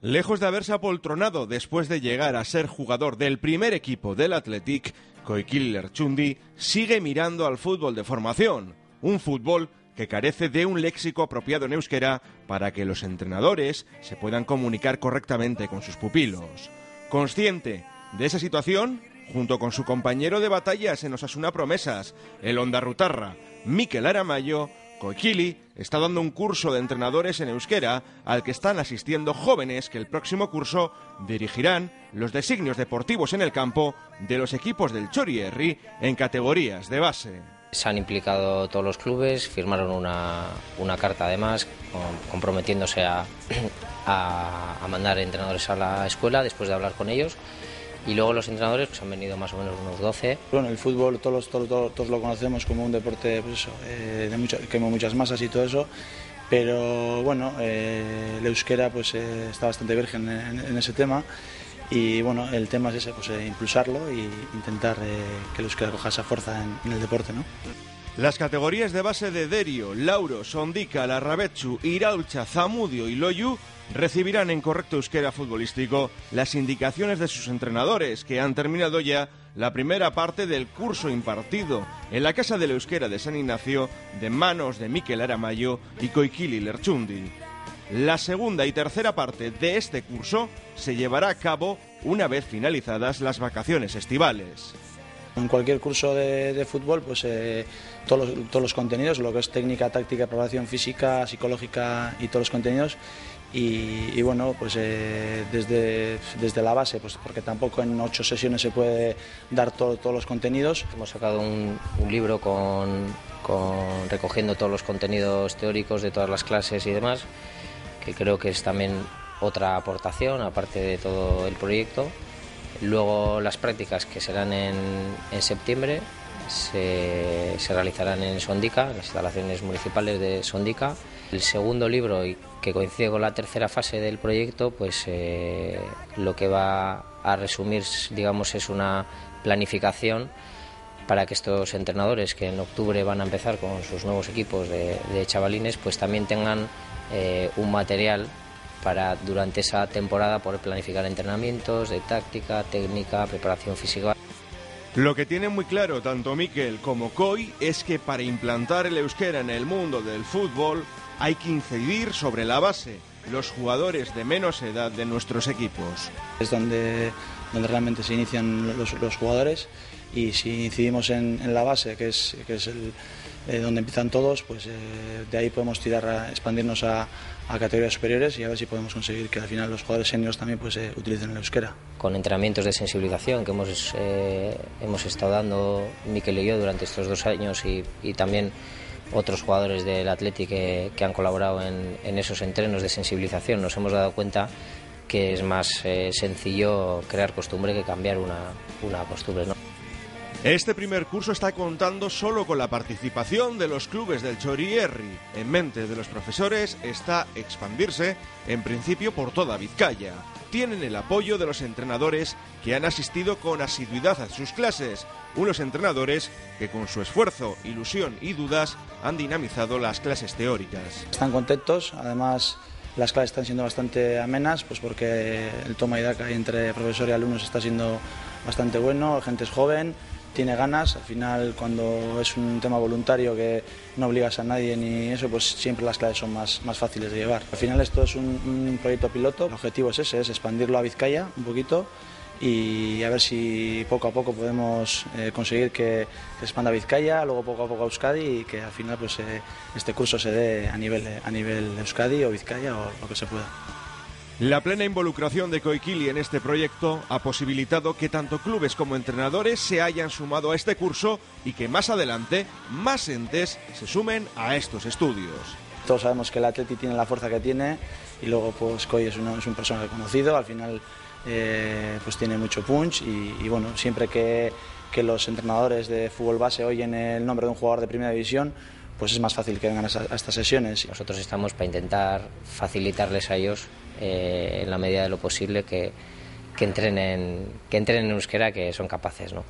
Lejos de haberse apoltronado después de llegar a ser jugador del primer equipo del Athletic, Koikili Lertxundi sigue mirando al fútbol de formación, un fútbol que carece de un léxico apropiado en euskera para que los entrenadores se puedan comunicar correctamente con sus pupilos. Consciente de esa situación, junto con su compañero de batallas en Osasuna Promesas, el ondarrutarra Mikel Aramayo, Koikili está dando un curso de entrenadores en euskera al que están asistiendo jóvenes que el próximo curso dirigirán los designios deportivos en el campo de los equipos del Txorierri en categorías de base. Se han implicado todos los clubes, firmaron una carta además comprometiéndose a mandar entrenadores a la escuela después de hablar con ellos. Y luego los entrenadores pues han venido más o menos unos 12. Bueno, el fútbol todos lo conocemos como un deporte pues eso, que mueve muchas masas y todo eso, pero bueno, el euskera pues está bastante virgen en ese tema y bueno, el tema es ese, pues impulsarlo e intentar que el euskera coja esa fuerza en el deporte, ¿no? Las categorías de base de Derio, Lauro, Sondika, Larrabetxu, Iraultza, Zamudio y Loiu recibirán en correcto euskera futbolístico las indicaciones de sus entrenadores, que han terminado ya la primera parte del curso impartido en la Casa del Euskera de San Ignacio de manos de Mikel Aramayo y Koikili Lertxundi. La segunda y tercera parte de este curso se llevará a cabo una vez finalizadas las vacaciones estivales. En cualquier curso de fútbol, pues todos los contenidos, lo que es técnica, táctica, preparación física, psicológica y todos los contenidos. Y bueno, pues desde la base, pues porque tampoco en 8 sesiones se puede dar todos los contenidos. Hemos sacado un libro recogiendo todos los contenidos teóricos de todas las clases y demás, que creo que es también otra aportación, aparte de todo el proyecto. Luego las prácticas que serán en septiembre se realizarán en Sondika, en las instalaciones municipales de Sondika. El segundo libro, que coincide con la tercera fase del proyecto, pues lo que va a resumir, digamos, es una planificación para que estos entrenadores que en octubre van a empezar con sus nuevos equipos de chavalines, pues también tengan un material para durante esa temporada poder planificar entrenamientos de táctica, técnica, preparación física. Lo que tienen muy claro tanto Mikel como Koi es que para implantar el euskera en el mundo del fútbol hay que incidir sobre la base, los jugadores de menos edad de nuestros equipos. Es donde realmente se inician los jugadores, y si incidimos en la base, que es donde empiezan todos, pues de ahí podemos expandirnos a categorías superiores y a ver si podemos conseguir que al final los jugadores seniors también pues utilicen el euskera. Con entrenamientos de sensibilización que hemos estado dando Mikel y yo durante estos 2 años y también otros jugadores del Athletic que han colaborado en esos entrenos de sensibilización, nos hemos dado cuenta que es más sencillo crear costumbre que cambiar una costumbre, ¿no? Este primer curso está contando solo con la participación de los clubes del Txorierri. En mente de los profesores está expandirse, en principio, por toda Vizcaya. Tienen el apoyo de los entrenadores que han asistido con asiduidad a sus clases, unos entrenadores que con su esfuerzo, ilusión y dudas han dinamizado las clases teóricas. Están contentos, además las clases están siendo bastante amenas, pues porque el toma y daca entre profesor y alumnos está siendo bastante bueno, la gente es joven, tiene ganas. Al final, cuando es un tema voluntario que no obligas a nadie ni eso, pues siempre las clases son más fáciles de llevar. Al final esto es un proyecto piloto, el objetivo es ese, es expandirlo a Vizcaya un poquito y a ver si poco a poco podemos conseguir que se expanda a Vizcaya, luego poco a poco a Euskadi y que al final pues este curso se dé a nivel Euskadi o Vizcaya o lo que se pueda. La plena involucración de Koikili en este proyecto ha posibilitado que tanto clubes como entrenadores se hayan sumado a este curso y que más adelante más entes se sumen a estos estudios. Todos sabemos que el Atleti tiene la fuerza que tiene y luego pues Koi es un personaje conocido, al final pues tiene mucho punch y bueno, siempre que los entrenadores de fútbol base oyen el nombre de un jugador de primera división, pues es más fácil que vengan a estas sesiones. Nosotros estamos para intentar facilitarles a ellos en la medida de lo posible que entrenen en euskera, que son capaces, ¿no?